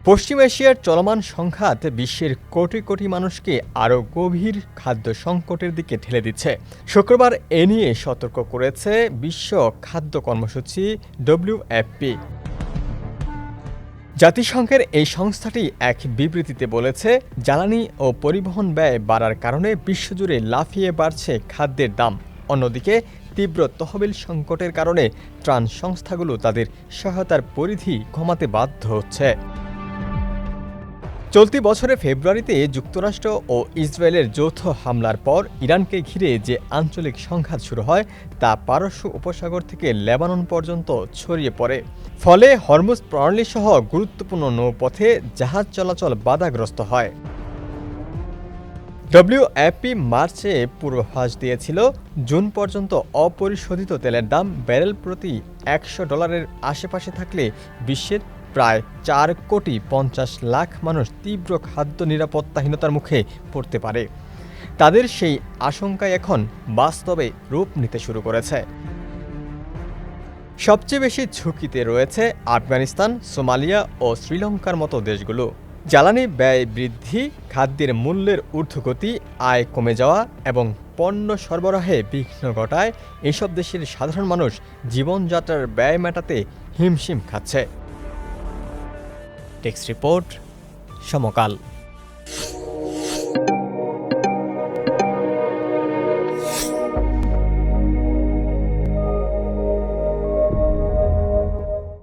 পশ্চিম এশিয়ার চলমান সংঘাত বিশ্বের কোটি কোটি মানুষকে আরও গভীর খাদ্য সংকটের দিকে ঠেলে দিচ্ছে। শুক্রবার এ নিয়ে সতর্ক করেছে বিশ্ব খাদ্য কর্মসূচি WFP। জাতিসংঘের এই সংস্থাটি এক বিবৃতিতে বলেছে, জ্বালানি ও পরিবহন ব্যয় বাড়ার কারণে বিশ্বজুড়ে লাফিয়ে বাড়ছে খাদ্যের দাম। অন্যদিকে তীব্র তহবিল সংকটের কারণে ত্রাণ সংস্থাগুলো তাদের সহায়তার পরিধি কমাতে বাধ্য হচ্ছে। চলতি বছরের ফেব্রুয়ারিতে যুক্তরাষ্ট্র ও ইসরায়েলের যৌথ হামলার পর ইরানকে ঘিরে যে আঞ্চলিক সংঘাত শুরু হয় তা পারস্য উপসাগর থেকে লেবানন পর্যন্ত ছড়িয়ে পড়ে। ফলে হরমুজ প্রণালীসহ গুরুত্বপূর্ণ নৌপথে জাহাজ চলাচল বাধাগ্রস্ত হয়। WFP মার্চে পূর্বাভাস দিয়েছিল, জুন পর্যন্ত অপরিশোধিত তেলের দাম ব্যারেল প্রতি $100 আশেপাশে থাকলে বিশ্বের প্রায় 4,50,00,000 মানুষ তীব্র খাদ্য নিরাপত্তাহীনতার মুখে পড়তে পারে। তাদের সেই আশঙ্কায় এখন বাস্তবে রূপ নিতে শুরু করেছে। সবচেয়ে বেশি ঝুঁকিতে রয়েছে আফগানিস্তান, সোমালিয়া ও শ্রীলঙ্কার মতো দেশগুলো। জ্বালানি ব্যয় বৃদ্ধি, খাদ্যের মূল্যের ঊর্ধ্বগতি, আয় কমে যাওয়া এবং পণ্য সরবরাহে বিঘ্ন ঘটায় এসব দেশের সাধারণ মানুষ জীবনযাত্রার ব্যয় মেটাতে হিমশিম খাচ্ছে। টেক্সট রিপোর্ট, সমকাল।